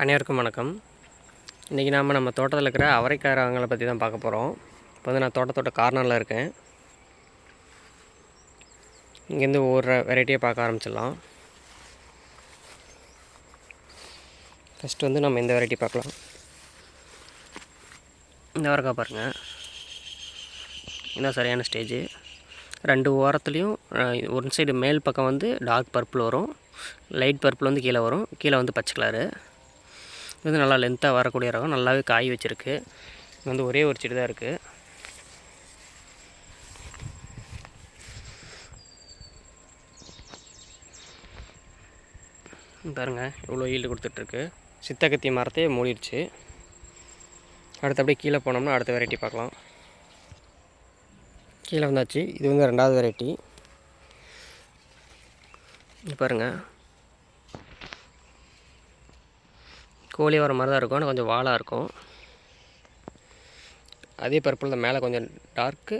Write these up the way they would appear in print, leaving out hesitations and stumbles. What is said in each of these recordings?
அனைவருக்கும் வணக்கம். இன்றைக்கி நம்ம தோட்டத்தில் இருக்கிற அவரைக்காய் ரகங்களை பற்றி தான் பார்க்க போகிறோம். இப்போ வந்து நான் தோட்டத்தோட கார்னரில் இருக்கேன். இங்கேருந்து ஒவ்வொரு வெரைட்டியை பார்க்க ஆரம்பிச்சிடலாம். ஃபஸ்ட்டு வந்து நம்ம இந்த வெரைட்டி பார்க்கலாம். இந்த அவரைக்காய் பாருங்கள், இதுதான் சரியான ஸ்டேஜு. ரெண்டு ஓரத்துலேயும் ஒரு சைடு மேல் பக்கம் வந்து டார்க் பர்பிள் வரும், லைட் பர்பிள் வந்து கீழே வரும், கீழே வந்து பச்சை கலரு. இது வந்து நல்லா லென்த்தாக வரக்கூடிய ரகம், நல்லாவே காய் வச்சுருக்கு. இது வந்து ஒரே ஒரு செடி தான் இருக்குது. பாருங்கள் இவ்வளோ ஈல்டு கொடுத்துட்ருக்கு. சித்தக்கத்தி மரத்தையே மூடிடுச்சு. அடுத்து அப்படியே கீழே போனோம்னா அடுத்த வெரைட்டி பார்க்கலாம். கீழே வந்தாச்சு. இது வந்து ரெண்டாவது வெரைட்டி. இது பாருங்கள், கோழி வர மாதிரி தான் இருக்கும், ஆனால் கொஞ்சம் வாலாக இருக்கும். அதே பர்பிள் தான், மேலே கொஞ்சம் டார்க்கு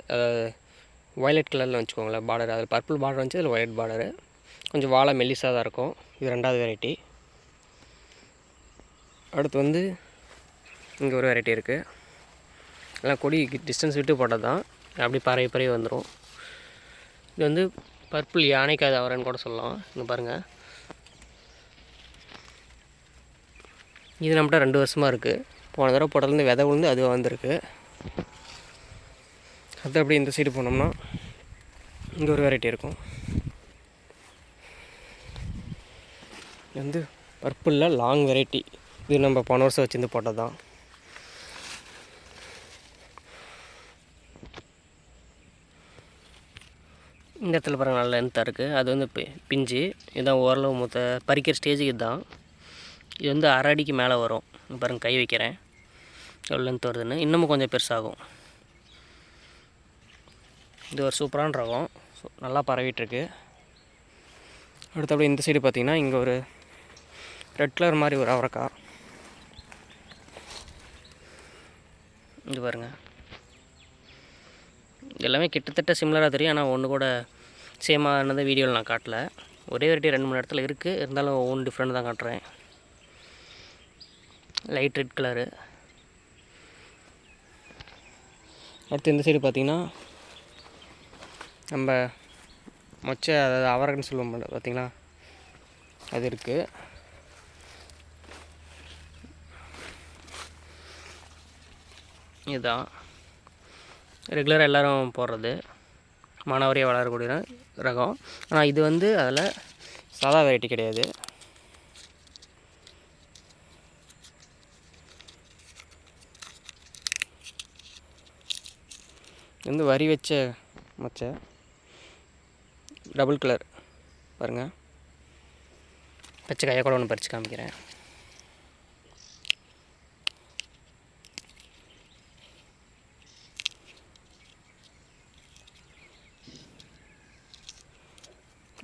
வயலட் கலரில் வச்சுக்கோங்களேன் பார்டர். அதில் பர்பிள் பார்டர் வந்துச்சு, அதில் வயலட் பார்டரு. கொஞ்சம் வாழை மெல்லிஸாக தான் இருக்கும். இது ரெண்டாவது வெரைட்டி. அடுத்து வந்து இங்கே ஒரு வெரைட்டி இருக்குது. எல்லாம் கொடி டிஸ்டன்ஸ் விட்டு போட்டது தான், அப்படி பறவை வந்துடும். இது வந்து பர்பிள் யானைக்காய் அவரைன்னு கூட சொல்லலாம். இங்கே பாருங்கள், இது நம்மகிட்ட 2 வருஷமாக இருக்குது. போன தடவை போட்டதுலேருந்து விதை விழுந்து அதுவாக வந்திருக்கு. அது அப்படி இந்த சைடு போனோம்னா இங்கே ஒரு வெரைட்டி இருக்கும். இது வந்து பர்பிளில் லாங் வெரைட்டி. இது நம்ம போன வருஷம் வச்சுருந்து போட்டது தான். இந்த இடத்துல பாருங்கள், நல்ல லென்த்தாக இருக்குது. அது வந்து பிஞ்சு. இதுதான் ஓரளவு பறிக்கிற ஸ்டேஜுக்கு இதுதான். இது வந்து 1/2 அடிக்கு மேலே வரும். பாருங்கள், கை வைக்கிறேன் எவ்வளோ லென்த் வருதுன்னு. இன்னமும் கொஞ்சம் பெருசாகும். இது ஒரு சூப்பரான ரகம், நல்லா பரவிட்டுருக்கு. அடுத்தபடி இந்த சைடு பார்த்திங்கன்னா இங்கே ஒரு ரெட் கலர் மாதிரி ஒரு அவரைக்காய். இது பாருங்கள், எல்லாமே கிட்டத்தட்ட சிமிலராக தெரியும், ஆனால் ஒன்று கூட சேமானதை வீடியோவில் நான் காட்டல. ஒரே வெரைட்டி 2-3 இடத்துல இருக்குது, இருந்தாலும் ஒவ்வொன்று டிஃப்ரெண்ட் தான் காட்டுறேன். Light red colour. அடுத்து இந்த சைடு பார்த்திங்கன்னா நம்ம மொச்சை, அதாவது அவரைன்னு சொல்லுவோம் பார்த்திங்களா, அது இருக்குது. இதுதான் ரெகுலராக எல்லோரும் போடுறது, மானாவாரியாக வளரக்கூடிய ரகம். ஆனால் இது வந்து அதில் சாதா வெரைட்டி கிடையாது. இது வந்து வரி வச்ச மொச்சை, டபுள் கலர் பாருங்கள். பச்சை காயை கூட ஒன்று பறித்து காமிக்கிறேன்.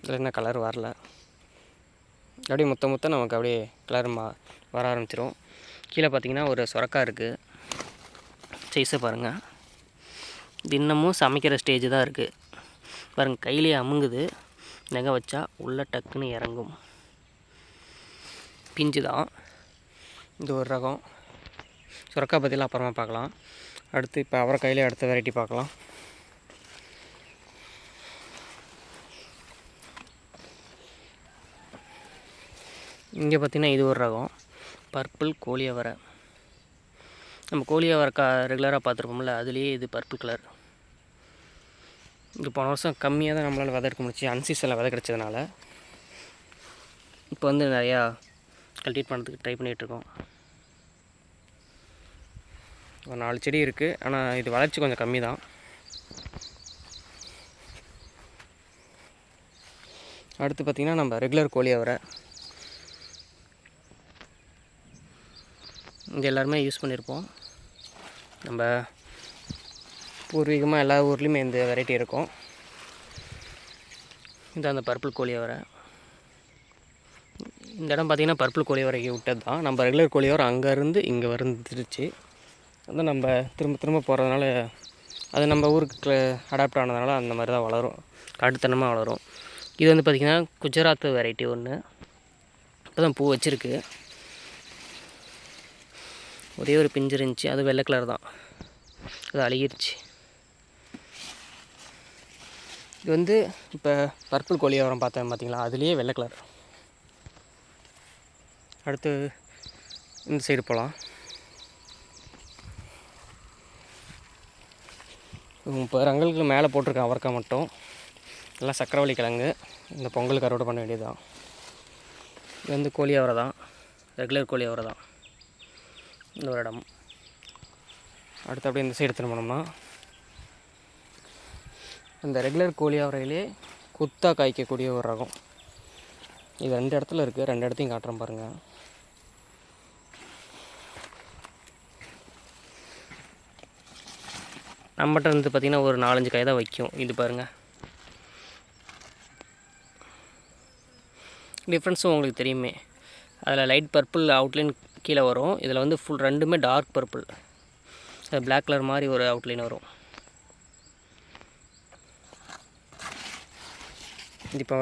இதில் என்ன கலர் வரல, அப்படியே மொத்த நமக்கு அப்படியே கலர் வர ஆரம்பிச்சிடும். கீழே பார்த்திங்கன்னா ஒரு சுரக்காய் இருக்குது. சைஸை பாருங்கள். இது இன்னமும் சமைக்கிற ஸ்டேஜ் தான் இருக்குது. பாருங்கள், கையிலே அமுங்குது. நெகை வச்சா உள்ளே டக்குன்னு இறங்கும். பிஞ்சு தான். இது ஒரு ரகம். சுரக்காய் பற்றிலாம் அப்புறமா பார்க்கலாம். அடுத்து இப்போ அவரை கையிலே அடுத்த வெரைட்டி பார்க்கலாம். இங்கே பார்த்திங்கன்னா இது ஒரு ரகம், பர்பிள் கோழி அவரை. நம்ம கோழி அவரைக்காய் ரெகுலராக பார்த்துருப்போம்ல, அதுலேயே இது பர்பிள் கலர். இது போன வருஷம் கம்மியாக தான் நம்மளால் விதை எடுக்க முடிச்சு, அன்சீசனில் விதை கிடச்சதுனால. இப்போ வந்து நிறையா கல்டிவேட் பண்ணுறதுக்கு ட்ரை பண்ணிகிட்ருக்கோம். ஒரு 4 செடி இருக்குது, ஆனால் இது வளர்ச்சி கொஞ்சம் கம்மி தான். அடுத்து பார்த்திங்கன்னா நம்ம ரெகுலர் கோழி அவரை. இது எல்லாருமே யூஸ் பண்ணியிருப்போம். நம்ம பூர்வீகமாக எல்லா ஊர்லேயுமே இந்த வெரைட்டி இருக்கும். இது அந்த பர்பிள் கோழி அவரை. இந்த இடம் பார்த்திங்கன்னா பர்பிள் கோழி அவரைக்கு விட்டது தான். நம்ம ரெகுலர் கோழி அவரை அங்கேருந்து இங்கே வந்துருச்சு. வந்து நம்ம திரும்ப போகிறதுனால அது நம்ம ஊருக்கு அடாப்ட் ஆனதுனால அந்த மாதிரி தான் வளரும், காட்டுத்தனமாக வளரும். இது வந்து பார்த்திங்கன்னா குஜராத் வெரைட்டி ஒன்று. இப்போ தான் பூ வச்சுருக்கு. ஒரே ஒரு பிஞ்சு இருந்துச்சு, அது வெள்ளை கலர் தான், அது அழுகிருச்சு. இது வந்து இப்போ பர்பிள் கோழியாவரம் பார்த்தேன் பார்த்தீங்களா, அதுலேயே வெள்ளை கலர். அடுத்து இந்த சைடு போகலாம். 30 ரங்களுக்கு மேலே போட்டிருக்கேன் அவரைக்காய் மட்டும். எல்லாம் சக்கரவள்ளி கிழங்கு. இந்த பொங்கலுக்கு அறுவடை பண்ண வேண்டியது தான். இது வந்து கோழி அவரை தான், ரெகுலர் கோழி அவரை தான் இந்த ஒரு இடம். அடுத்து அப்படியே இந்த சைடு திரும்பினோம்னா இந்த ரெகுலர் கோழி அவரையிலே குத்தாக காய்க்கக்கூடிய ஒரு ரகம். இது 2 இடத்துல இருக்குது, 2 இடத்தையும் காட்டுறேன் பாருங்கள். நம்மகிட்ட வந்து பார்த்திங்கன்னா ஒரு 4-5 காய் தான் வைக்கும். இது பாருங்கள், டிஃப்ரென்ஸும் உங்களுக்கு தெரியுமே. அதில் லைட் பர்பிள் அவுட்லைன் கீழே வரும், இதில் வந்து ஃபுல் ரெண்டுமே டார்க் பர்பிள், அது பிளாக் கலர் மாதிரி ஒரு அவுட்லைன் வரும். இது இப்போ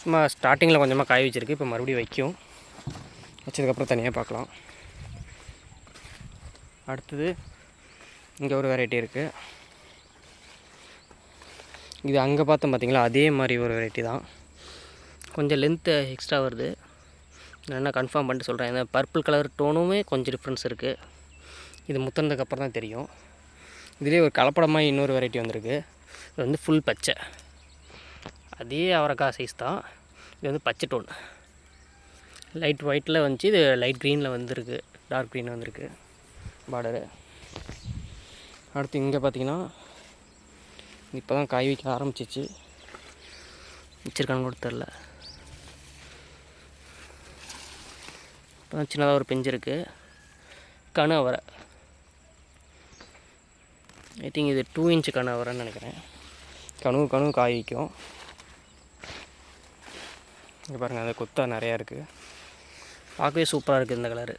சும்மா ஸ்டார்டிங்கில் கொஞ்சமாக காய் வச்சுருக்கு, இப்போ மறுபடியும் வைக்கும். வச்சதுக்கப்புறம் தனியாக பார்க்கலாம். அடுத்தது இங்கே ஒரு வெரைட்டி இருக்குது. இது அங்கே பார்த்தோம் பார்த்தீங்களா, அதே மாதிரி ஒரு வெரைட்டி தான். கொஞ்சம் லென்த்து எக்ஸ்ட்ரா வருது. நான் என்ன கன்ஃபார்ம் பண்ணிட்டு சொல்கிறேன். இந்த பர்பிள் கலர் டோனுமே கொஞ்சம் டிஃப்ரென்ஸ் இருக்குது. இது முத்தினதுக்கப்புறம் தான் தெரியும். இதிலே ஒரு கலப்படமாக இன்னொரு வெரைட்டி வந்திருக்கு. இது வந்து ஃபுல் பச்சை, அதே அவரைக்காய் சைஸ் தான். இது வந்து பச்சை டோன், லைட் ஒயிட்டில் வந்துச்சு, இது லைட் க்ரீனில் வந்திருக்கு, டார்க் க்ரீன் வந்திருக்கு பார்டரு. அடுத்து இங்கே பார்த்தீங்கன்னா இப்போ தான் காய் வைக்க ஆரம்பிச்சிச்சு, வச்சுருக்கான்னு கூட தெரில. இப்போ தான் சின்னதாக ஒரு பிஞ்சு இருக்குது. கணு அவரை, ஐ திங்க் இது 2 இன்ச் கணு அவரைன்னு நினைக்கிறேன். கனவு காய் வைக்கும். இங்கே பாருங்கள், அந்த கொத்தா நிறையா இருக்குது, பார்க்கவே சூப்பராக இருக்குது இந்த கலரு.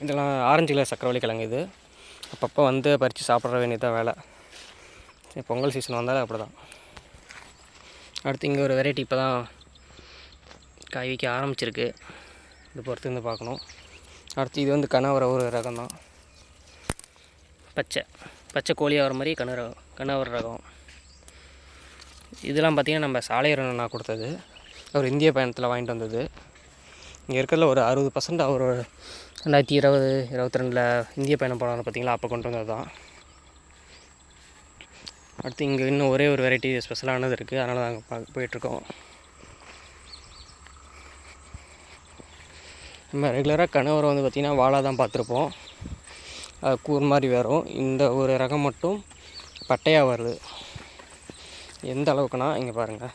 இதெல்லாம் ஆரஞ்சு கலர் சக்கரவள்ளி கிழங்கு. இது அப்பப்போ வந்து பறித்து சாப்பிட்ற வேண்டியதான் வேலை. சரி, பொங்கல் சீசன் வந்தாலே அப்படி தான். அடுத்து இங்கே ஒரு வெரைட்டி இப்போ தான் காய் வைக்க ஆரம்பிச்சிருக்கு, இது பொறுத்து இருந்து பார்க்கணும். அடுத்து இது வந்து கனவரை ஒரு ரகம் தான், பச்சை கோழி ஆகிற மாதிரி கனவரை ரகம். இதெல்லாம் பார்த்திங்கன்னா நம்ம சாலையரன் நான் கொடுத்தது, அவர் இந்திய பயணத்தில் வாங்கிட்டு வந்தது. இங்கே இருக்கிறதுல ஒரு 60% அவர் 2020-22 இந்திய பயணம் போனார் பார்த்திங்களா, அப்போ கொண்டு வந்தது தான். அடுத்து இங்கே இன்னும் ஒரே ஒரு வெரைட்டி ஸ்பெஷலானது இருக்குது, அதனால் நாங்கள் போயிட்டுருக்கோம். நம்ம ரெகுலராக கனவரை வந்து பார்த்திங்கன்னா வாழை தான் பார்த்துருப்போம், அது கூர் மாதிரி வரும். இந்த ஒரு ரகம் மட்டும் பட்டையாக வருது. எந்த அளவுக்குன்னா இங்கே பாருங்கள்,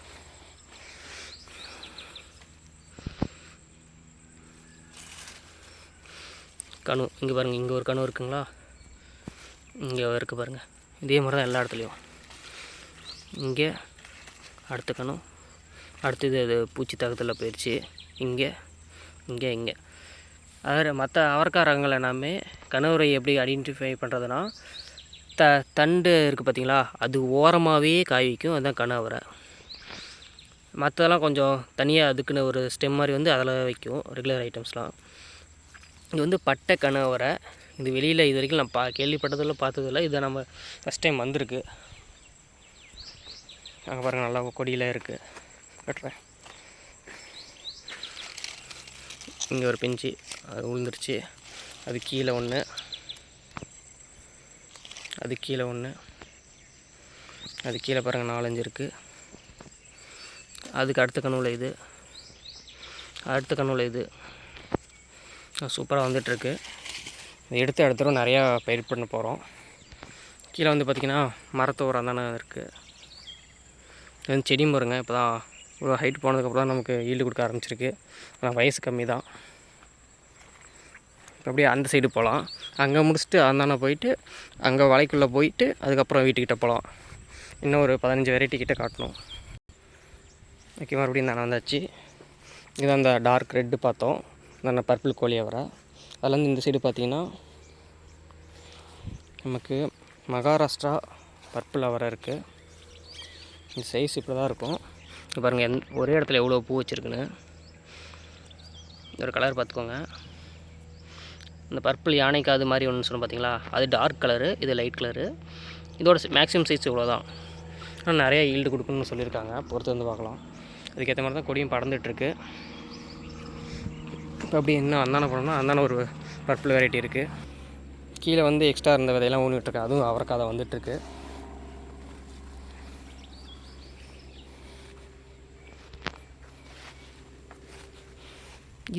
கணு இங்கே பாருங்கள், இங்கே ஒரு கணு இருக்குங்களா, இங்கே இருக்குது பாருங்கள். இதே மாதிரி தான் எல்லா இடத்துலையும். இங்கே அடுத்த கணு, அடுத்தது அது பூச்சி தாக்கத்தில் போயிடுச்சு. இங்கே அதாவது மற்ற அவரைக்காய் ரகங்கள் எல்லாமே கனவரை எப்படி ஐடென்டிஃபை பண்ணுறதுனா, தண்டு இருக்குது பார்த்திங்களா, அது ஓரமாகவே காய் வைக்கும், அதுதான் கனவரை. மற்றதெல்லாம் கொஞ்சம் தனியாக அதுக்குன்னு ஒரு ஸ்டெம் மாதிரி வந்து அதில் வைக்கும் ரெகுலர் ஐட்டம்ஸ்லாம். இது வந்து பட்டை கனவரை. இது வெளியில் இது வரைக்கும் நான் கேள்விப்பட்டதில்லை, பார்த்ததில்லை. இதை நம்ம ஃபஸ்ட் டைம் வந்திருக்கு. அங்கே பாருங்கள், நல்லா கொடியில் இருக்குது, கட்டுறேன். இங்கே ஒரு பிஞ்சு அது விழுந்துருச்சு, அது கீழே ஒன்று, அது கீழே பாருங்கள் 4-5 இருக்குது. அதுக்கு அடுத்த கனவுல இது, அடுத்த கனவுல இது சூப்பராக வந்துட்டுருக்கு. இதை எடுத்து அடுத்த நிறையா பயிர் பண்ண போகிறோம். கீழே வந்து பார்த்திங்கன்னா மரத்து உரம் தானே இருக்குது. இது வந்து செடி மரங்க. இப்போ தான் இவ்வளோ ஹைட் போனதுக்கப்புறம் தான் நமக்கு ஈல்டு கொடுக்க ஆரம்பிச்சிருக்கு. ஆனால் வயசு கம்மி தான். அப்படியே அந்த சைடு போகலாம். அங்கே முடிச்சுட்டு அந்தாண்ட போயிட்டு அங்கே வலைக்குள்ளே போயிட்டு அதுக்கப்புறம் வீட்டுக்கிட்ட போகலாம். இன்னும் ஒரு 15 வெரைட்டி கிட்டே காட்டணும். ஓகே, மறுபடியும் நான் வந்தாச்சு. இதுதான் அந்த டார்க் ரெட்டு பார்த்தோம், அந்த பர்பிள் கோழி அவரை. அதில் வந்து இந்த சைடு பார்த்திங்கன்னா நமக்கு மகாராஷ்டிரா பர்பிள் அவரை இருக்குது. இந்த சைஸ் இப்படி தான் இருக்கும். பாருங்கள் ஒரே இடத்துல எவ்வளோ பூ வச்சுருக்குன்னு. ஒரு கலர் பார்த்துக்கோங்க. இந்த பர்பிள் யானைக்கு அது மாதிரி ஒன்று சொன்ன பார்த்தீங்களா, அது டார்க் கலரு, இது லைட் கலரு. இதோட மேக்ஸிமம் சைஸ் இவ்வளோ தான். ஆனால் நிறையா ஈல்டு கொடுக்கணும்னு சொல்லியிருக்காங்க. பொறுத்து வந்து பார்க்கலாம். அதுக்கேற்ற மாதிரி தான் கொடியும் பறந்துட்டுருக்கு. இப்போ அப்படி என்ன அந்தான போனோம்னா அந்தான ஒரு பர்பிள் வெரைட்டி இருக்குது. கீழே வந்து எக்ஸ்ட்ரா இருந்த விதையெல்லாம் ஊனிட்டுருக்கு. அதுவும் அவரைக்காய் அதை வந்துட்டுருக்கு.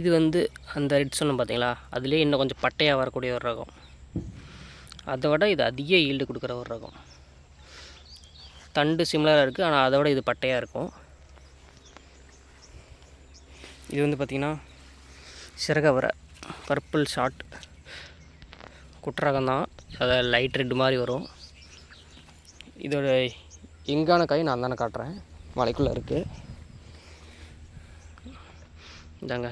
இது வந்து அந்த ரெட் சொன்ன பார்த்தீங்களா, அதுலேயே இன்னும் கொஞ்சம் பட்டையாக வரக்கூடிய ஒரு ரகம். அதை விட இது அதிக ஈல்டு கொடுக்குற ஒரு ரகம். தண்டு சிமிலராக இருக்குது, ஆனால் அதை விட இது பட்டையாக இருக்கும். இது வந்து பார்த்திங்கன்னா சிறகவரை பர்பிள் ஷார்ட் குற்றகம் தான். அதை லைட் ரெட் மாதிரி வரும். இதோட எங்கான காய் நான் தானே காட்டுறேன். மலைக்குள்ளே இருக்குது. இதாங்க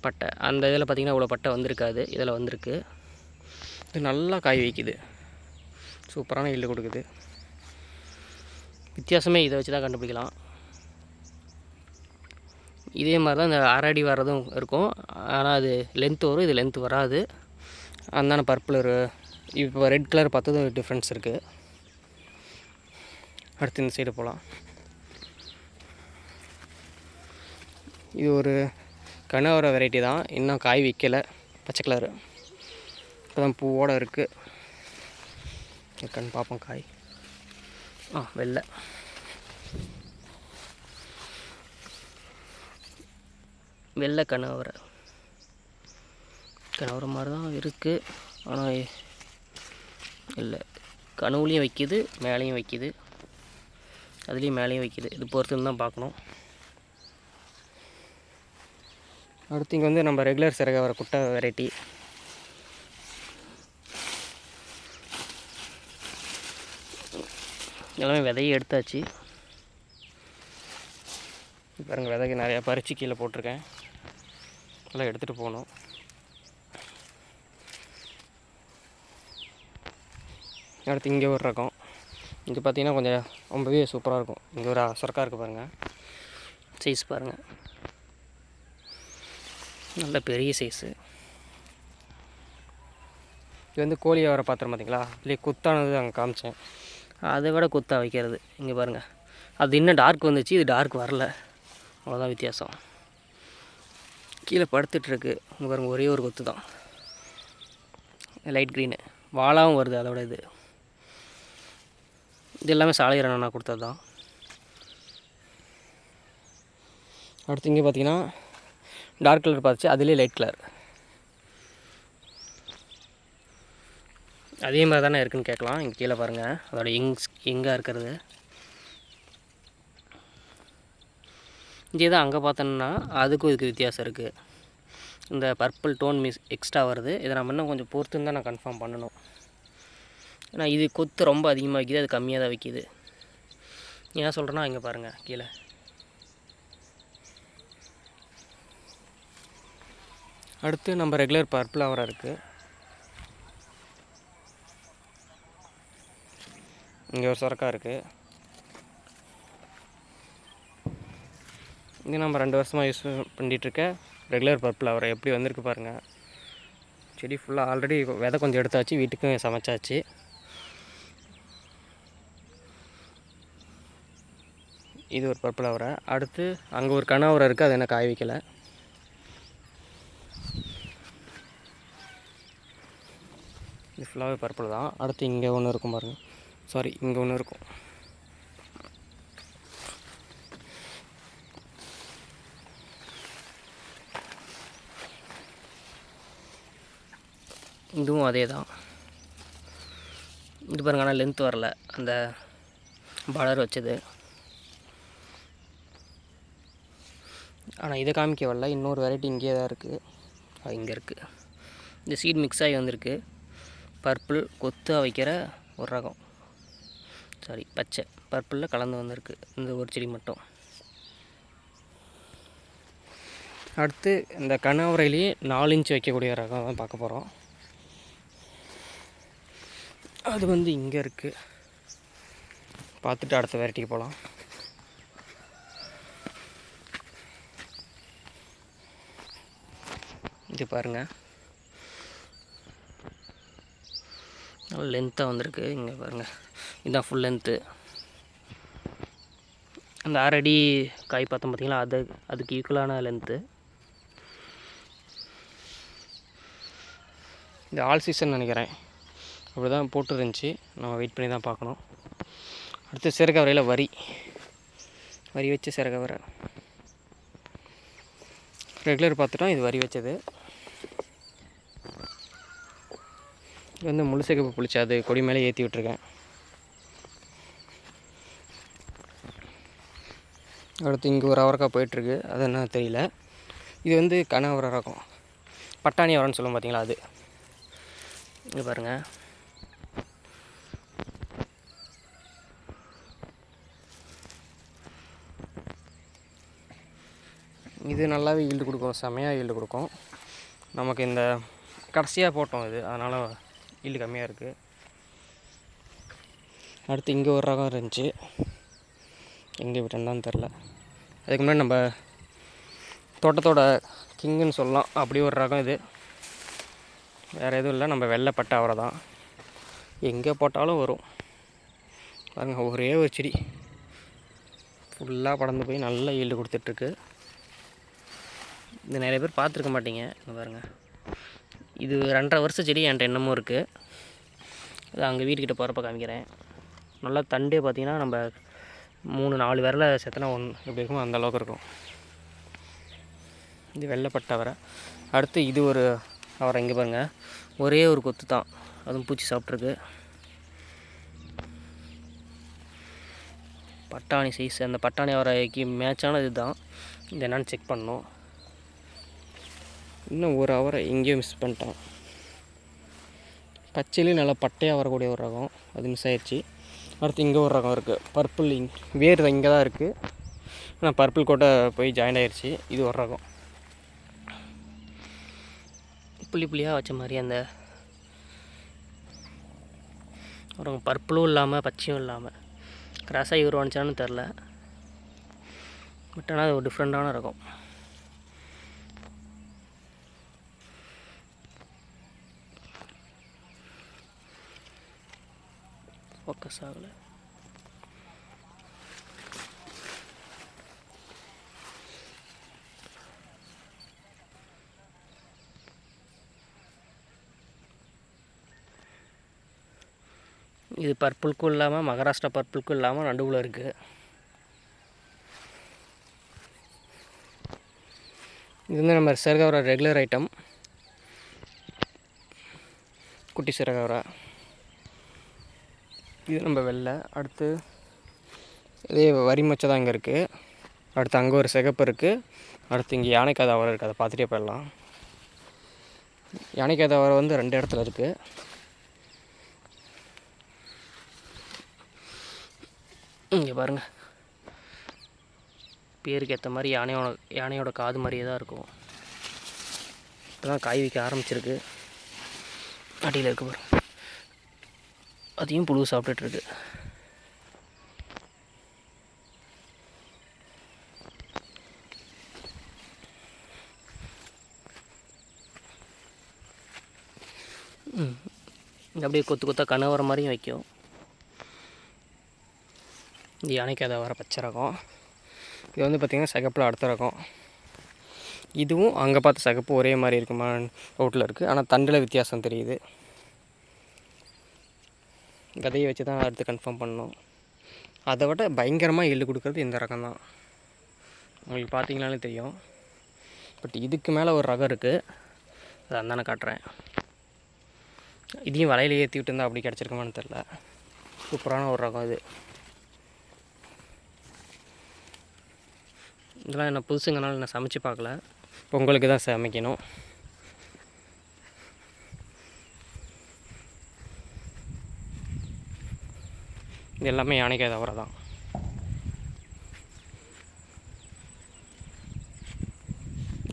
பட்டை. அந்த இதில் பார்த்திங்கன்னா இவ்வளோ பட்டை வந்திருக்காது, இதில் வந்திருக்கு. இது நல்லா காய் வைக்குது, சூப்பரான ஈல்டு கொடுக்குது. வித்தியாசமே இதை வச்சு தான் கண்டுபிடிக்கலாம். இதே மாதிரி தான் இந்த அரடி வர்றதும் இருக்கும், ஆனால் அது லென்த் வரும், இது லென்த் வராது. அந்தான பர்பிள் இப்போ ரெட் கலர் பார்த்ததும் டிஃப்ரென்ஸ் இருக்குது. அடுத்து இந்த சைடு போகலாம். இது ஒரு கனவர வெரைட்டி தான், இன்னும் காய் வைக்கலை. பச்சை கலரு இப்போ தான் பூவோடு இருக்குது. இருக்கான்னு பார்ப்போம். காய் வெள்ளை வெள்ளை கனவரை மாதிரி தான் இருக்குது. ஆனால் இல்லை, கனவுலேயும் வைக்கிது, மேலேயும் வைக்கிது, அதுலேயும் மேலேயும் வைக்கிது. இது பொறுத்துன்னு தான் பார்க்கணும். அடுத்து இங்கே வந்து நம்ம ரெகுலர் சிறகவரை குட்டை வெரைட்டி. எல்லாமே விதையை எடுத்தாச்சு. பாருங்கள், விதைக்கு நிறையா பறித்து கீழே போட்டிருக்கேன். எல்லாம் எடுத்துகிட்டு போகணும். அடுத்து இங்கே ஒரு ரகம். இங்கே பார்த்தீங்கன்னா கொஞ்சம் ரொம்பவே சூப்பராக இருக்கும். இங்கே ஒரு சொரக்காய் இருக்குது பாருங்கள், சைஸ் பாருங்கள், நல்ல பெரிய சைஸு. இது வந்து கோழி வர பாத்திரம் பார்த்தீங்களா, இல்லையே குத்தானது அங்கே காமிச்சேன். அதை விட குத்தா வைக்கிறது இங்கே பாருங்கள். அது இன்னும் டார்க் வந்துச்சு, இது டார்க் வரல, அவ்வளோதான் வித்தியாசம். கீழே படுத்துட்ருக்கு இங்கே பாருங்கள், ஒரே ஒரு கொத்து தான், லைட் க்ரீனு. வாழாவும் வருது அதோட. இது எல்லாமே சாலையரன் நான் கொடுத்தது தான். அடுத்து இங்கே பார்த்தீங்கன்னா டார்க் கலர் பார்த்துச்சு, அதுலேயே லைட் கலர். அதே மாதிரி தானே இருக்குதுன்னு கேட்கலாம். இங்கே கீழே பாருங்கள், அதோட எங்கே இருக்கிறது. இதே தான் அங்கே பார்த்தோன்னா அதுக்கும் இதுக்கு வித்தியாசம் இருக்குது. இந்த பர்பிள் டோன் எக்ஸ்ட்ரா வருது. இதை நம்ம இன்னும் கொஞ்சம் பொறுத்துன்னு தான் நான் கன்ஃபார்ம் பண்ணணும். ஏன்னா இது கொத்து ரொம்ப அதிகமாக வைக்கிது, அது கம்மியாக தான் வைக்கிது. ஏன் சொல்கிறேன்னா இங்கே பாருங்கள் கீழே. அடுத்து நம்ம ரெகுலர் பர்பிள் அவரை இருக்குது. இங்கே ஒரு சொரக்காய் இருக்குது. இது நம்ம 2 வருஷமாக யூஸ் பண்ணிகிட்ருக்க ரெகுலர் பர்பிள் அவரை எப்படி வந்திருக்கு பாருங்கள். செடி ஃபுல்லாக ஆல்ரெடி விதை கொஞ்சம் எடுத்தாச்சு, வீட்டுக்கும் சமைச்சாச்சு. இது ஒரு பர்பிள் அவரை. அடுத்து அங்கே ஒரு கனவரை இருக்குது, அது என்ன காய் வைக்கலை. இது ஃபுல்லாகவே பர்பிள் தான். அடுத்து இங்கே ஒன்று இருக்கும் பாருங்கள், சாரி இங்கே ஒன்று இருக்கும். இதுவும் அதே தான். இது பாருங்க, ஆனால் லென்த் வரல, அந்த பார்டர் வச்சது. ஆனால் இதை காமிக்க வரல. இன்னொரு வெரைட்டி இங்கே தான் இருக்குது, அது இங்கே இருக்குது. இந்த சீட் மிக்ஸ் ஆகி வந்திருக்கு. பர்பிள் கொத்தாக வைக்கிற ஒரு ரகம், சாரி பச்சை பர்பிளில் கலந்து வந்திருக்கு இந்த ஒரு செடி மட்டும். அடுத்து இந்த கனவரையிலேயே 4 இன்ச் வைக்கக்கூடிய ரகம் தான் பார்க்க போகிறோம். அது வந்து இங்கே இருக்குது. பார்த்துட்டு அடுத்த வெரைட்டிக்கு போகலாம். இது பாருங்கள், நல்லா லென்த்தாக வந்திருக்கு. இங்கே பாருங்கள், இதுதான் ஃபுல் லென்த்து. அந்த 6 அடி காய் பார்த்தோம் பார்த்தீங்களா, அதுக்கு ஈக்குவலான லென்த்து. இது ஆல் சீசன் நினைக்கிறேன், அப்படி தான் போட்டு இருந்துச்சு. நம்ம வெயிட் பண்ணி தான் பார்க்கணும். அடுத்து சிறகவரையில் வரி வச்சு சிறகவரை ரெகுலர் பார்த்துட்டோம். இது வரி வச்சது. இது வந்து முழு சிகப்பு புளிச்சு, அது கொடி மேலே ஏற்றி விட்ருக்கேன். அடுத்து இங்கே ஒரு அவரைக்காய் போயிட்டுருக்கு, அது என்ன தெரியல. இது வந்து கனவரை ரகம், பட்டாணி அவரைன்னு சொல்லுவோம் பார்த்தீங்களா, அது. இங்கே பாருங்கள், இது நல்லாவே ஈல்டு கொடுக்கும், செமையாக ஈல்டு கொடுக்கும். நமக்கு இந்த கடைசியாக போட்டோம் இது, அதனால் ஈல்டு கம்மியாக இருக்குது. அடுத்து இங்கே ஒரு ரகம் இருந்துச்சு, எங்கே விட்டேன்னு தெரில. அதுக்கு முன்னாடி நம்ம தோட்டத்தோட கிங்குன்னு சொல்லலாம், அப்படி ஒரு ரகம் இது. வேறு எதுவும் இல்லை, நம்ம வெள்ளைப்பட்ட அவரை தான். எங்கே போட்டாலும் வரும் பாருங்கள். ஒரே ஒரு செடி ஃபுல்லாக படர்ந்து போய் நல்ல ஈல்டு கொடுத்துட்ருக்கு. இது நிறைய பேர் பார்த்துருக்க மாட்டீங்க. இங்கே பாருங்கள், இது 2.5 வருஷ செடி என்கிட்ட இன்னமும் இருக்குது. அது அங்கே வீட்டுக்கிட்ட போகிறப்ப காமிக்கிறேன். நல்லா தண்டே பார்த்திங்கன்னா நம்ம 3-4 விரலை செத்தனா எப்படி இருக்கும் அந்த அளவுக்கு இருக்கும். இது வெள்ளைப்பட்ட அவரை. அடுத்து இது ஒரு அவரை, இங்கே பாருங்கள், ஒரே ஒரு கொத்து தான், அதுவும் பூச்சி சாப்பிட்ருக்கு. பட்டாணி சைஸ், அந்த பட்டாணி அவரைக்கு மேட்சானது தான். இது என்னன்னு செக் பண்ணோம். இன்னும் ஒரு அவரை எங்கேயும் மிஸ் பண்ணிட்டேன். பச்சையிலேயும் நல்லா பட்டையாக வரக்கூடிய ஒரு ரகம், அது மிஸ் ஆயிடுச்சு. அடுத்து இங்கே ஒரு ரகம் இருக்குது, பர்பிள். வேர் இங்கே தான் இருக்குது, ஆனால் பர்பிள் கோட்டை போய் ஜாயின் ஆகிடுச்சு. இது ஒரு ரகம், புள்ளியாக வச்ச மாதிரி அந்த ஒரு பர்பிளும் இல்லாமல் பச்சையும் இல்லாமல் கிராஸாக உருவானுச்சான்னு தெரில. பட் ஆனால் அது ஒரு டிஃப்ரெண்ட்டான ரகம். ஃபோக்கஸ் ஆகலை. இது பர்பிளுக்கும் இல்லாமல் மகாராஷ்டிரா பர்பிளுக்கும் இல்லாமல் நடுவில் இருக்குது. இது வந்து நம்ம சிறகவரை ரெகுலர் ஐட்டம், குட்டி சிறகவரை. இது நம்ம வெள்ளை. அடுத்து இதே வரி மச்சை தான் இங்கே இருக்குது. அடுத்து அங்கே ஒரு சிகப்பு இருக்குது. அடுத்து இங்கே யானைக்காத அவரை இருக்குது, அதை பார்த்துட்டே போயிடலாம். யானைக்காத அவரை வந்து 2 இடத்துல இருக்குது. இங்கே பாருங்கள், பேருக்கு ஏற்ற மாதிரி யானையோட காது மாதிரியே தான் இருக்கும். இப்போ தான் காய் வைக்க ஆரம்பிச்சிருக்கு. அடியில் இருக்க பாருங்க, அதையும் புழு சாப்பிட்டுட்ருக்கு. அப்படியே கொத்து கொத்தாக கனவர மாதிரியும் வைக்கும். இது யானைக்காத வர பச்சை ரகம். இது வந்து பார்த்திங்கன்னா சிகப்பில் அடுத்த ரகம். இதுவும் அங்கே பார்த்த சிகப்பு ஒரே மாதிரி இருக்குமா ரோட்டில் இருக்குது, ஆனால் தண்டில் வித்தியாசம் தெரியுது. கதையை வச்சு தான் அடுத்து கன்ஃபார்ம் பண்ணணும். அதை விட பயங்கரமாக ஈல்டு கொடுக்குறது இந்த ரகம் தான், உங்களுக்கு பார்த்தீங்கனாலே தெரியும். பட் இதுக்கு மேலே ஒரு ரகம் இருக்குது, அதை அந்தானே காட்டுறேன். இதையும் வலையில் ஏற்றி விட்டு இருந்தால் அப்படி கிடச்சிருக்குமான்னு தெரில. சூப்பரான ஒரு ரகம் இது. இதெல்லாம் என்ன புதுசுங்கனால நான் சமைச்சு பார்க்கல, பொங்கலுக்கு தான் சமைக்கணும். இது எல்லாமே யானைக்காத அவரை தான்.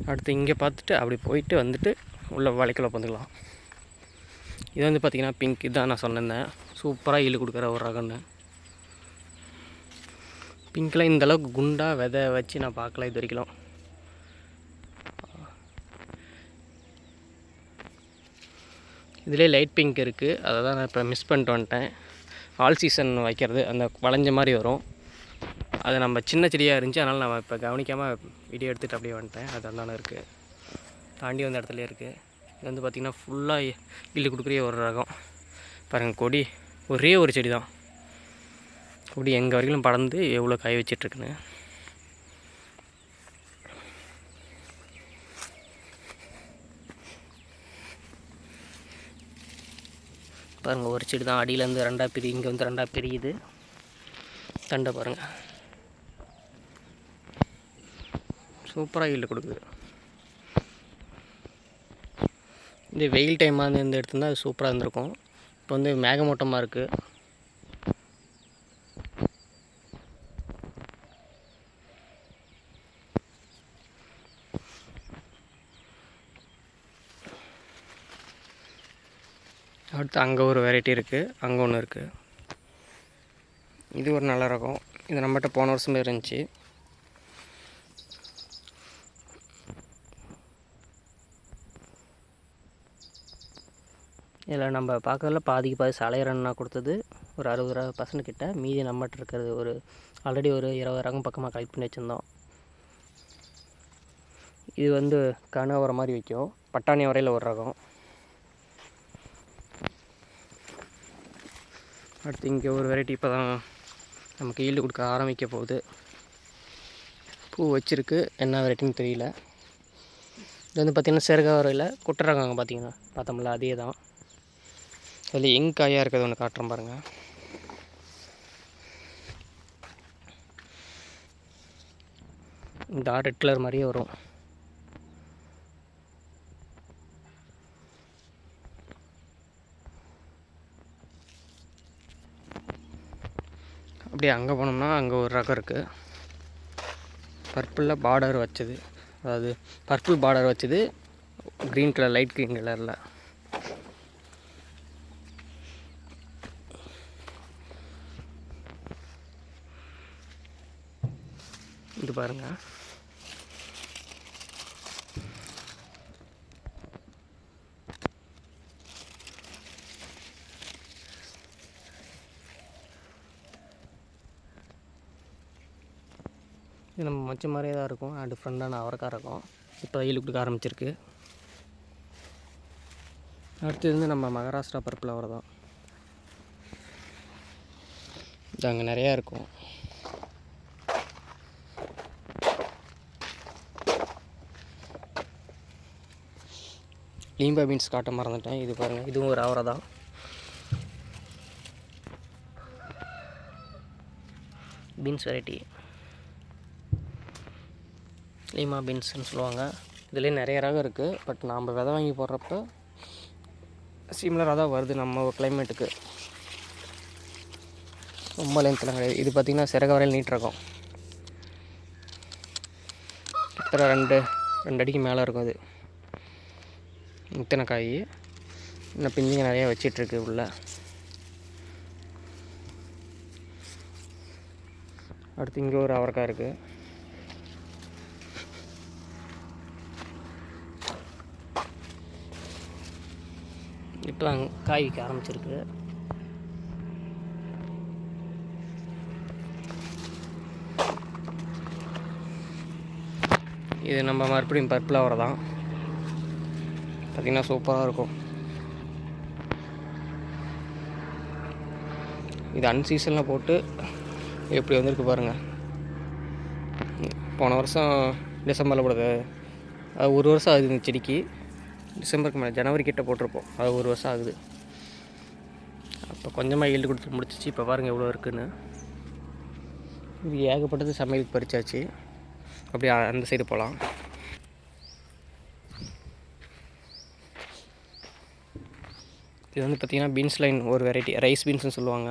அடுத்து இங்கே பார்த்துட்டு அப்படி போயிட்டு வந்துட்டு உள்ள வலைக்குள்ள வந்துக்கலாம். இது வந்து பார்த்திங்கன்னா பிங்க், இதுதான் நான் சொன்னேன் சூப்பராக ஈல்டு கொடுக்குற ஒரு ரகம்னு. பிங்க்கில் இந்தளவுக்கு குண்டாக விதை வச்சு நான் பார்க்கல இது வரைக்கும். இதிலே லைட் பிங்க் இருக்குது, அதை தான் நான் இப்போ மிஸ் பண்ணிட்டு வந்துட்டேன். ஆல் சீசன் வைக்கிறது அந்த வளைஞ்ச மாதிரி வரும், அது நம்ம சின்ன செடியாக இருந்துச்சு, அதனால் நம்ம இப்போ கவனிக்காமல் வீடியோ எடுத்துகிட்டு அப்படியே வந்துட்டேன். அது அந்தான இருக்குது, தாண்டி வந்த இடத்துலையே இருக்குது. இது வந்து பார்த்திங்கன்னா ஃபுல்லாக ஈல்டு கொடுக்குற ஒரு ரகம். பாருங்கள் கொடி ஒரே ஒரு செடி தான், கொடி எங்கே வரைக்கும் படர்ந்து எவ்வளோ காய வச்சிட்ருக்குன்னு. பாருங்கள் ஒரு செடி தான் அடியிலேருந்து ரெண்டாக பிரி, இங்கே வந்து ரெண்டாக பிரியுது. தண்டை பாருங்கள் சூப்பராக ஈல்டு கொடுக்குது. இந்த வெயில் டைமாக இருந்து எடுத்துருந்தால் அது சூப்பராக இருந்திருக்கும். இப்போ வந்து மேகமூட்டமாக இருக்குது. அடுத்து அங்கே ஒரு வெரைட்டி இருக்குது, அங்கே ஒன்று இருக்குது. இது ஒரு நல்ல ரகம், இது நம்மகிட்ட போன வருஷமே இருந்துச்சு. இதில் நம்ம பார்க்கறதுல பாதிக்கு பாதி சலையரன்னா கொடுத்தது ஒரு 60% கிட்ட, மீதி நம்மகிட்ட இருக்கிறது ஒரு ஆல்ரெடி ஒரு 20 ரகம் பக்கமாக கலெக்ட் பண்ணி வச்சுருந்தோம். இது வந்து கனவர மாதிரி வைக்கும், பட்டாணி வரையில் ஒரு ரகம். அடுத்து இங்கே ஒரு வெரைட்டி இப்போ தான் நமக்கு ஈல்டு கொடுக்க ஆரம்பிக்க போகுது. பூ வச்சுருக்கு, என்ன வெரைட்டின்னு தெரியல. இது வந்து பார்த்திங்கன்னா செருகா வரையில் குட்டை ரகம் பார்த்திங்கன்னா பார்த்தோம்ல அதே தான். அதில் எங் காயாக இருக்கிறது ஒன்று காட்டுறேன் பாருங்கள். இந்த ரெட் கலர் மாதிரியே வரும். அப்படியே அங்கே போனோம்னா அங்கே ஒரு ரகம் இருக்குது, பர்பிளில் பார்டர் வச்சது, அதாவது பர்பிள் பார்டர் வச்சது க்ரீன் கலர், லைட் க்ரீன் கலரில். இது பாருங்கள், இது நம்ம மச்ச மாதிரியே தான் இருக்கும், டிஃப்ரெண்ட்டான அவரைக்காய் இருக்கும். இப்போ ஈல்டு கொடுக்க ஆரம்பிச்சிருக்கு. அடுத்தது வந்து நம்ம மகாராஷ்டிரா பர்பிள் அவரை தான், இது அங்கே நிறையா இருக்கும். லீம்பா பீன்ஸ் காட்ட மறந்துட்டேன், இது பாருங்கள், இதுவும் ஒரு அவரை தான். பீன்ஸ் வெரைட்டி லீமா பீன்ஸ்னு சொல்லுவாங்க. இதுலேயே நிறைய ரகம் இருக்குது, பட் நாம் விதை வாங்கி போடுறப்ப சிமிலராக தான் வருது நம்ம கிளைமேட்டுக்கு, ரொம்ப லென்த்லாம் கிடையாது. இது பார்த்திங்கன்னா சிறக வரையில் நீட் ரகம், கிட்டத்தட்ட 2 அடிக்கு மேலே இருக்கும். அது இத்தனை காய், இன்னும் பிஞ்சிங்க நிறையா வச்சிட்ருக்கு உள்ள. அடுத்து இங்கே ஒரு அவரைக்காய் இருக்குது. இப்போ தான் காய் வைக்க ஆரம்பிச்சிருக்கு. இது நம்ம மறுபடியும் பர்பிள் அவரை தான், பார்த்திங்கன்னா சூப்பராக இருக்கும். இது அன்சீசனில் போட்டு எப்படி வந்திருக்கு பாருங்கள். போன வருஷம் டிசம்பரில் போடுது, அது ஒரு வருஷம் ஆகுது இந்த செடிக்கு. டிசம்பருக்கு மேலே ஜனவரி கிட்ட போட்டிருப்போம், அது ஒரு வருஷம் ஆகுது. அப்போ கொஞ்சமாக ஈல்டு கொடுத்து முடிச்சிச்சு. இப்போ பாருங்கள் எவ்வளோ இருக்குதுன்னு. இது ஏகப்பட்டது சமையலுக்கு பறிச்சாச்சு. அப்படியே அந்த சைடு போகலாம். இது வந்து பார்த்திங்கன்னா பீன்ஸ் லைன் ஒரு வெரைட்டி, ரைஸ் பீன்ஸ்னு சொல்லுவாங்க.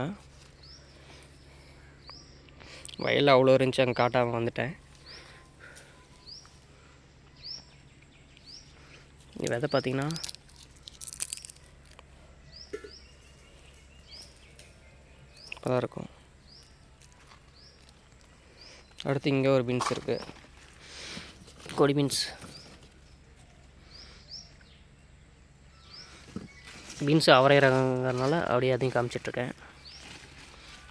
வயலில் அவ்வளோ இருந்துச்சு, அங்கே காட்டாமல் வந்துட்டேன். விதை பார்த்திங்கன்னா தான் இருக்கும். அடுத்து இங்கே ஒரு பீன்ஸ் இருக்குது, கொடி பீன்ஸ். பீன்ஸு அவரை ரகங்கிறதுனால அப்படியே அதையும் காமிச்சிட்ருக்கேன்.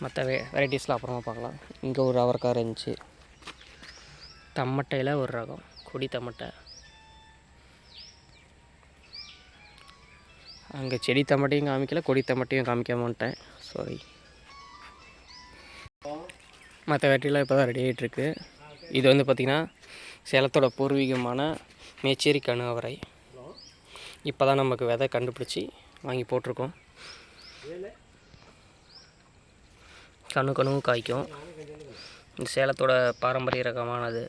மற்ற வெரைட்டிஸ்லாம் அப்புறமா பார்க்கலாம். இங்கே ஒரு அவரைக்காய் இருந்துச்சு. தம்மட்டையில் ஒரு ரகம், கொடி தம்மட்டை. அங்கே செடி தம்மட்டையும் காமிக்கல, கொடி தம்மட்டையும் காமிக்காம வந்துட்டேன், சாரி. மற்ற வெரைட்டிலாம் இப்போ தான் ரெடி ஆகிட்டுருக்கு. இது வந்து பார்த்திங்கன்னா சேலத்தோட பூர்வீகமான மேச்சேரி கணு அவரை. இப்போ தான் நமக்கு விதை கண்டுபிடிச்சி வாங்கி போட்டிருக்கோம். கணுவும் காய்க்கும். இந்த சேலத்தோட பாரம்பரிய ரகமானது.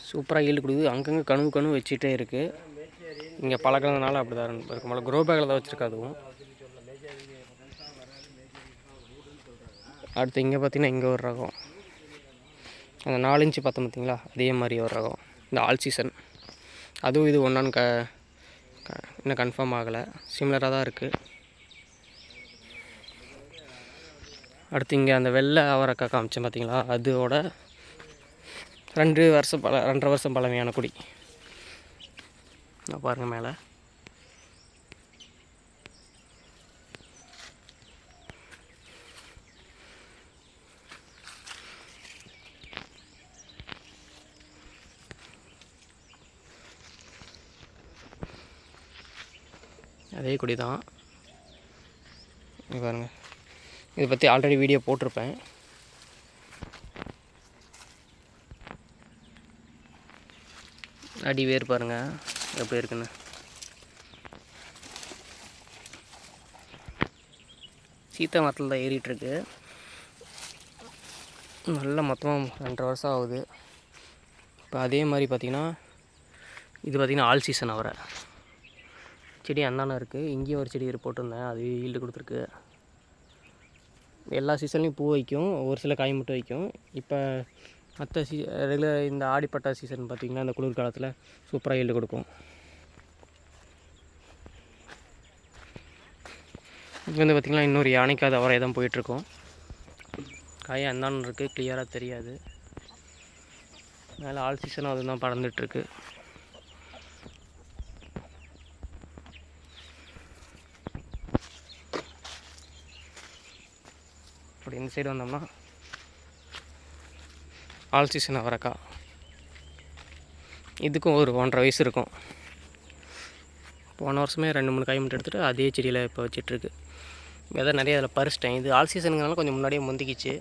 சூப்பராக ஈல்டு கொடுக்குது. அங்கங்கே கனவு வச்சுட்டே இருக்குது. இங்கே பழக்கிறதுனால அப்படி தான் இருக்கும். போல க்ரோ பேக்கில் தான் வச்சுருக்காதுவும். அடுத்து இங்கே பார்த்திங்கன்னா இங்கே ஒரு ரகம், அந்த 4 இன்ச்சு பார்த்தோம் பார்த்திங்களா, அதே மாதிரி ஒரு ரகம். இந்த ஆல் சீசன் அதுவும் இது ஒன்றான்னு இன்னும் கன்ஃபார்ம் ஆகலை, சிமிலராக தான் இருக்குது. அடுத்து இங்கே அந்த வெள்ளை அவரைக்காய் காமிச்சேன் பார்த்திங்களா, அதோட 2.5 வருஷம் பழமையான குடி. பாருங்கள் மேலே. அதே கொடி தான். பாருங்கள், இதை பற்றி ஆல்ரெடி வீடியோ போட்டிருப்பேன். அடி வேர் பாருங்கள் எப்படி இருக்குன்னு. சீத்தா மரத்தில் தான் ஏறிட்டுருக்கு. நல்லா மொத்தமாக 2.5 வருஷம் ஆகுது. இப்போ அதே மாதிரி பார்த்திங்கன்னா இது பார்த்திங்கன்னா ஆல் சீசன் அவரை செடி அந்தான இருக்குது. இங்கேயும் ஒரு செடி போட்டிருந்தேன், அது ஈல்டு கொடுத்துருக்கு. எல்லா சீசன்லேயும் பூ வைக்கும், ஒரு சில காய் மட்டும் வைக்கும். இப்போ மற்ற ரெகுலர் இந்த ஆடிப்பட்ட சீசன் பார்த்திங்கன்னா இந்த குளிர் காலத்தில் சூப்பராக ஈல்டு கொடுக்கும். இங்கே வந்து பார்த்திங்கன்னா இன்னொரு யானைக்காத அவரை தான் போயிட்டுருக்கோம். காய் அந்தான்னு இருக்குது, கிளியராக தெரியாது. அதனால் ஆல் சீசனும் அதுதான் பறந்துட்டுருக்கு. அப்படி இந்த சைடு வந்தோம்னா ஆல் சீசன் அவரைக்காய். இதுக்கும் ஒரு 1.5 வயசு இருக்கும். போன வருஷமே 2-3 காய் மட்டும் எடுத்துகிட்டு அதே செடியில் இப்போ வச்சிட்ருக்கு. விதை நிறைய அதில் பறிச்சிட்டேன். இது ஆல் சீசனுங்கனால கொஞ்சம் முன்னாடியே முந்திக்கிச்சு,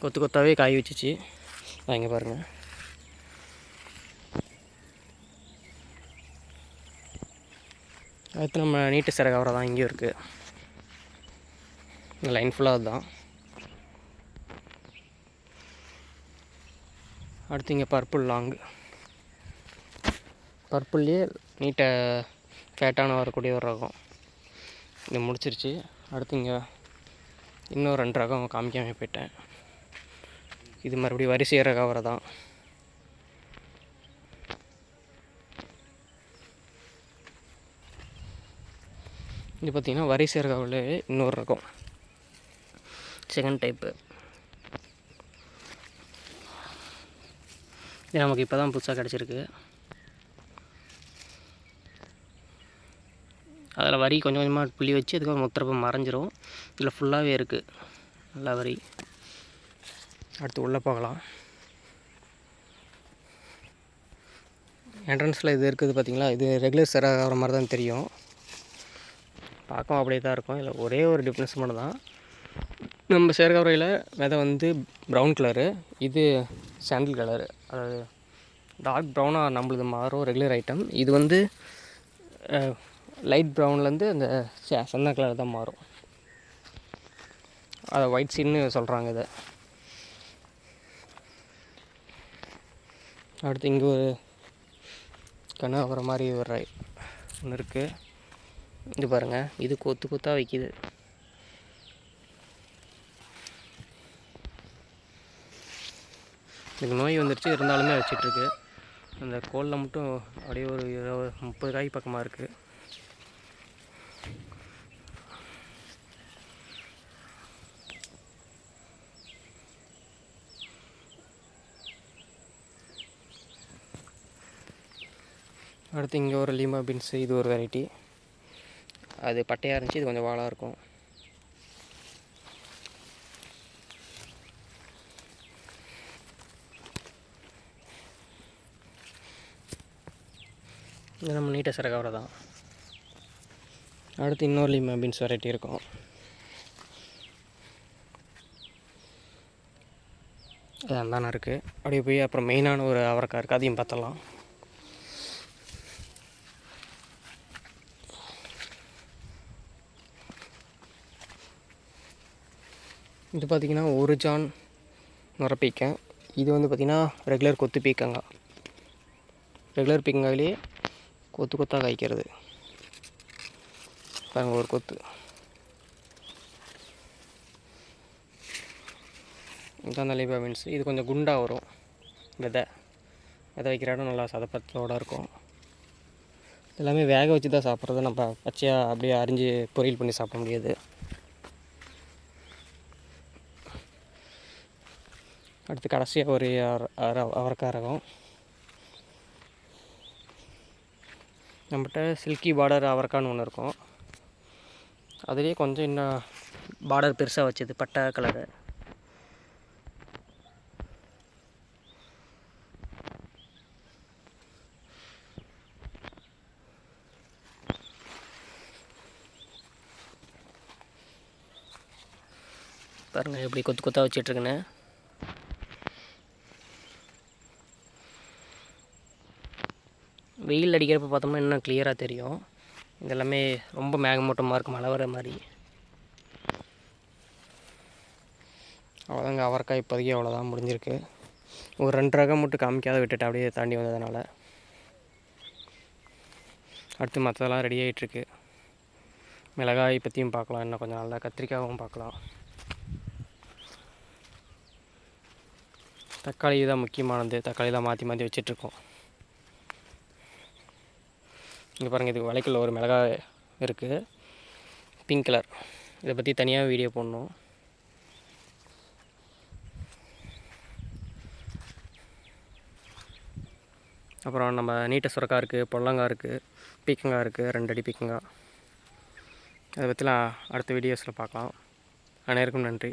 கொத்தாகவே காய் வச்சிச்சு. இங்கே பாருங்கள். அடுத்து நம்ம நீட்டு சிறகு அவரை தான் இங்கேயும் இருக்குது. இந்த லைன் ஃபுல்லாக அதுதான். அடுத்து இங்கே பர்பிள் லாங். பர்பிள்லேயே நீட்டை ஃபேட்டான வரக்கூடிய ஒரு ரகம் இது முடிச்சிருச்சு. அடுத்து இங்கே இன்னும் 2 ரகம் காமிக்காமல் போயிட்டேன். இது மறுபடியும் வரிசை ரக அவரை தான். இது பார்த்திங்கன்னா வரிசை ரகாவில் இன்னொரு ரகம், செகண்ட் டைப்பு. இது நமக்கு இப்போ தான் புதுசாக கிடச்சிருக்கு. அதில் வரி கொஞ்சம் கொஞ்சமாக புள்ளி வச்சு அதுக்கப்புறம் முத்திரப்ப மறைஞ்சிரும். இதில் ஃபுல்லாகவே இருக்குது நல்லா வரி. அடுத்து உள்ளே போகலாம். என்ட்ரன்ஸில் இது இருக்குது பார்த்திங்களா, இது ரெகுலர் சிறகாகிற மாதிரி தான் தெரியும். பார்க்கவும் அப்படியே தான் இருக்கும். இதில் ஒரே ஒரு டிஃப்ரென்ஸ் மட்டும் தான். நம்ம சேர்க்கவரையில் விதை வந்து ப்ரௌன் கலரு, இது சாண்டில் கலரு. அதாவது டார்க் ப்ரௌனாக நம்மளுது மாறும் ரெகுலர் ஐட்டம். இது வந்து லைட் ப்ரௌன்லேருந்து அந்த சந்தன கலர் தான் மாறும். அதை ஒயிட் சீட்னு சொல்கிறாங்க இதை. அடுத்து இங்கே ஒரு கணு வர மாதிரி ஒரு ஒன்று இருக்குது. இது பாருங்கள், இது கொத்தாக வைக்கிது. இதுக்கு நோய் வந்துருச்சு, இருந்தாலுமே வச்சிட்ருக்கு. அந்த கோலில் மட்டும் அப்படியே ஒரு 20-30 காய் பக்கமாக இருக்குது. அடுத்து இங்கே ஒரு லீமா பீன்ஸு, இது ஒரு வெரைட்டி. அது பட்டையாக இருந்துச்சு, இது கொஞ்சம் வாலாக இருக்கும். இது நம்ம நீட்ட சரகவரை தான். அடுத்து இன்னொரு லீமா பீன்ஸ் வெரைட்டி இருக்கும். அது அந்தான இருக்குது. அப்படியே போய் அப்புறம் மெயினான ஒரு அவரைக்காய் இருக்குது, அதையும் பார்த்தலாம். இது பார்த்திங்கன்னா ஒரு ஜான் நுரப்பீக்கன். இது வந்து பார்த்திங்கன்னா ரெகுலர் கொத்து பீக்கங்க. ரெகுலர் பீக்கங்காயிலே கொத்து கொத்தாக காய்க்கிறது. பாருங்கள் ஒரு கொத்து. இதுதான் அந்த லீமா பீன்ஸ். இது கொஞ்சம் குண்டாக வரும். விதை வைக்கிற இடம் நல்லா சதப்பத்தோடு இருக்கும். எல்லாமே வேக வச்சு தான் சாப்பிட்றது. நம்ம பச்சையாக அப்படியே அரிஞ்சு பொரியல் பண்ணி சாப்பிட முடியாது. அடுத்து கடைசியாக ஒரு அவரைக்காய் ரகம். நம்மகிட்ட சில்கி பார்டர் அவரைக்கான்னு ஒன்று இருக்கும். அதுலேயே கொஞ்சம் இன்னும் பார்டர் பெருசாக வச்சது பட்டை கலரு. பாருங்கள் எப்படி கொத்து கொத்தாக வச்சிட்ருக்குன்னு. வெயில் அடிக்கிறப்ப பார்த்தோம்னா இன்னும் கிளியராக தெரியும். இதெல்லாமே ரொம்ப மேகமூட்டமாக இருக்கும், மழை வர மாதிரி. அவ்வளோதாங்க, அவரைக்காய் இப்போதைக்கு அவ்வளோதான் முடிஞ்சிருக்கு. ஒரு 2 ரகம் மட்டும் காமிக்காத விட்டுட்டு அப்படியே தாண்டி வந்ததுனால. அடுத்து மற்றதெல்லாம் ரெடி ஆகிட்டுருக்கு. மிளகாய் பற்றியும் பார்க்கலாம், இன்னும் கொஞ்சம் நாளில் கத்திரிக்காயும் பார்க்கலாம். தக்காளி தான் முக்கியமானது. தக்காளி தான் மாற்றி மாற்றி வச்சிட்ருக்கோம். இங்கே பாருங்கள், இதுக்கு வலைக்குள்ள ஒரு மிளகாய் இருக்குது, பிங்க் கலர். இதை பற்றி தனியாக வீடியோ போடணும். அப்புறம் நம்ம நீட்ட சுரக்காய் இருக்குது, பொல்லங்காய் இருக்குது, பீக்கங்காய் இருக்குது, 2 அடி பீக்கங்காய். அதை பற்றிலாம் அடுத்த வீடியோஸில் பார்க்கலாம். அனைவருக்கும் நன்றி.